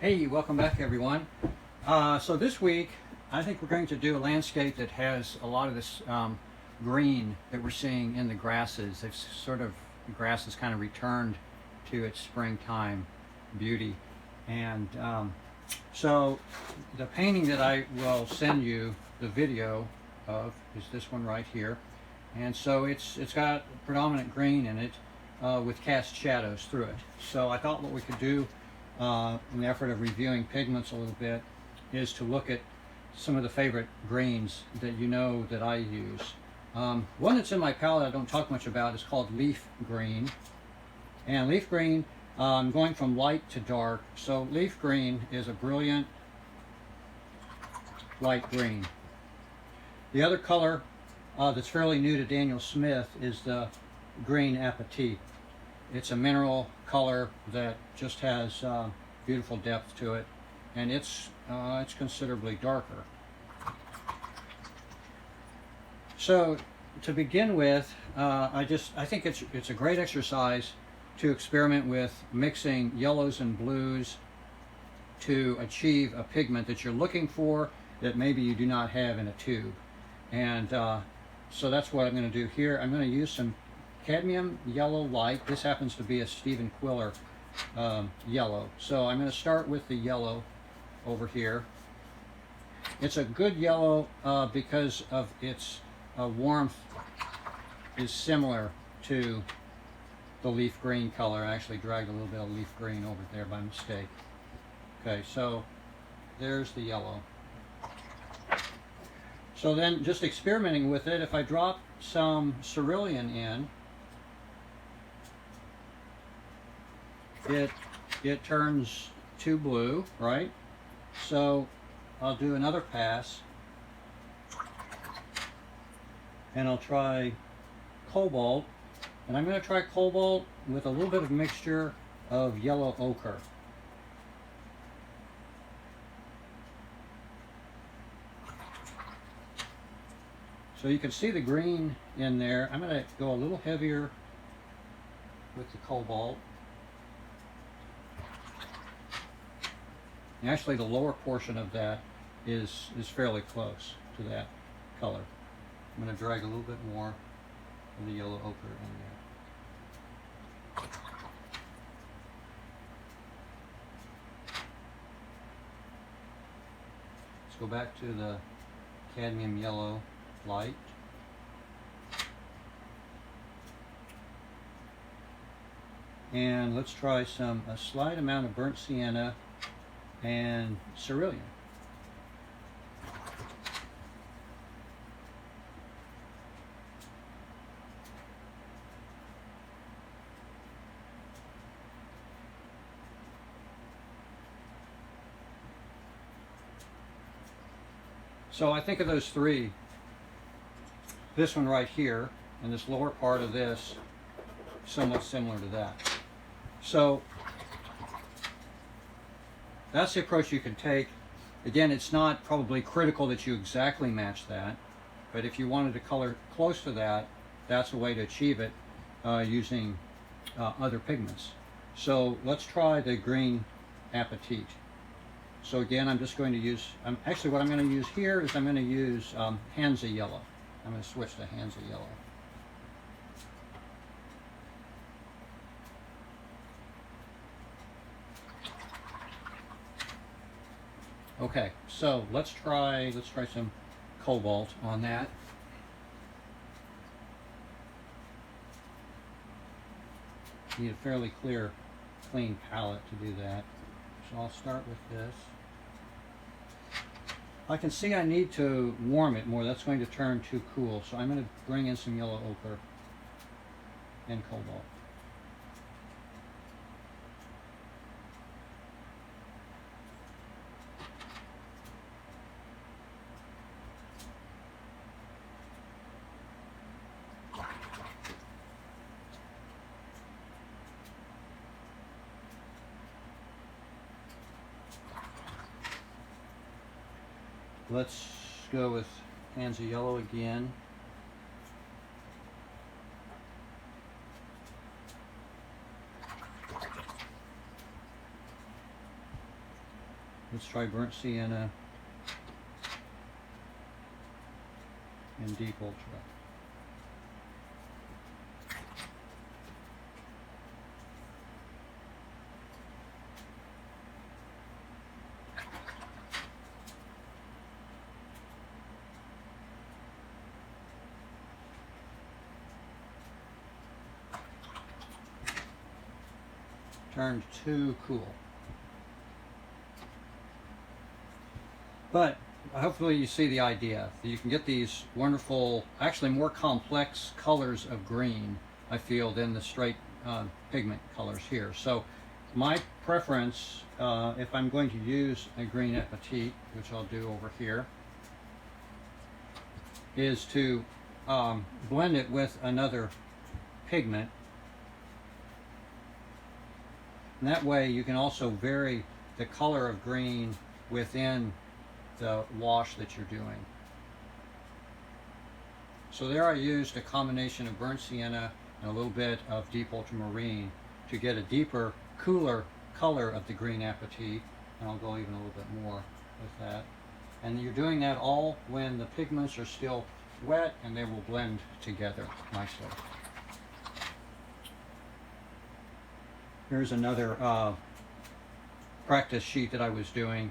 Hey, welcome back everyone. So this week I think we're going to do a landscape that has a lot of this green that we're seeing in the grasses. The grass has kind of returned to its springtime beauty. And so the painting that I will send you the video of is this one right here. And so it's got predominant green in it with cast shadows through it. So I thought what we could do in the effort of reviewing pigments a little bit is to look at some of the favorite greens that you know that I use. One that's in my palette I don't talk much about is called leaf green. And leaf green, I'm going from light to dark. So leaf green is a brilliant light green. The other color that's fairly new to Daniel Smith is the green apatite. It's a mineral color that just has beautiful depth to it, and it's considerably darker. So to begin with, I think it's a great exercise to experiment with mixing yellows and blues to achieve a pigment that you're looking for that maybe you do not have in a tube. And so that's what I'm going to do here. I'm going to use some cadmium yellow light. This happens to be a Stephen Quiller yellow. So I'm going to start with the yellow over here. It's a good yellow because of its warmth is similar to the leaf green color. I actually dragged a little bit of leaf green over there by mistake. Okay, so there's the yellow. So then just experimenting with it, if I drop some cerulean in, it turns to blue, right? So I'll do another pass and I'll try cobalt, and I'm going to try cobalt with a little bit of mixture of yellow ochre. So you can see the green in there. I'm going to go a little heavier with the cobalt. Actually, the lower portion of that is fairly close to that color. I'm going to drag a little bit more of the yellow ochre in there. Let's go back to the cadmium yellow light. And let's try a slight amount of burnt sienna and cerulean. So I think of those three, this one right here and this lower part of this, somewhat similar to that. So that's the approach you can take. Again, it's not probably critical that you exactly match that, but if you wanted to color close to that, that's a way to achieve it using other pigments. So let's try the green apatite. So again, I'm just going to use, actually what I'm going to use here is I'm going to use Hansa yellow. I'm going to switch to Hansa yellow. Okay, so let's try some cobalt on that. You need a fairly clean palette to do that. So I'll start with this. I can see I need to warm it more. That's going to turn too cool. So I'm going to bring in some yellow ochre and cobalt. Let's go with Hansa yellow again. Let's try burnt sienna and deep ultra. Turned too cool. But hopefully you see the idea. You can get these wonderful, actually more complex colors of green, I feel, than the straight pigment colors here. So my preference, if I'm going to use a green apatite, which I'll do over here, is to blend it with another pigment. And that way you can also vary the color of green within the wash that you're doing. So there I used a combination of burnt sienna and a little bit of deep ultramarine to get a deeper, cooler color of the green apatite. And I'll go even a little bit more with that. And you're doing that all when the pigments are still wet, and they will blend together nicely. Here's another practice sheet that I was doing,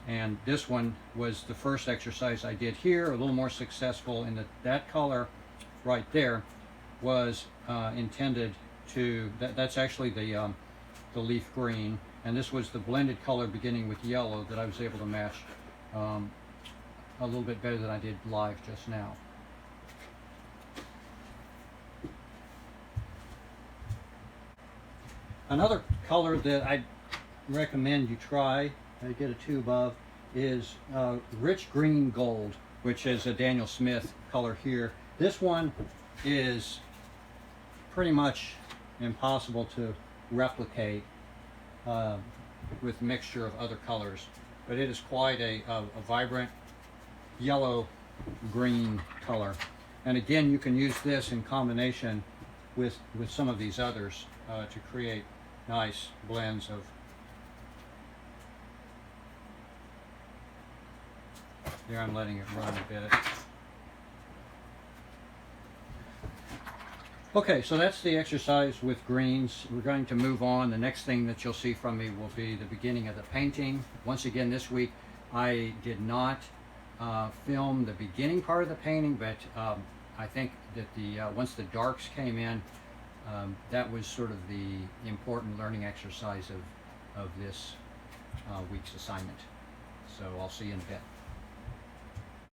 and this one was the first exercise I did here, a little more successful in that color right there was intended to, that's actually the leaf green, and this was the blended color beginning with yellow that I was able to match a little bit better than I did live just now. Another color that I recommend you try, get a tube of, is rich green gold, which is a Daniel Smith color here. This one is pretty much impossible to replicate with mixture of other colors, but it is quite a vibrant yellow green color. And again, you can use this in combination with some of these others to create nice blends of. There I'm letting it run a bit. Okay, so that's the exercise with greens. We're going to move on. The next thing that you'll see from me will be the beginning of the painting. Once again, this week I did not film the beginning part of the painting, but I think that once the darks came in, that was sort of the important learning exercise of this week's assignment. So I'll see you in a bit.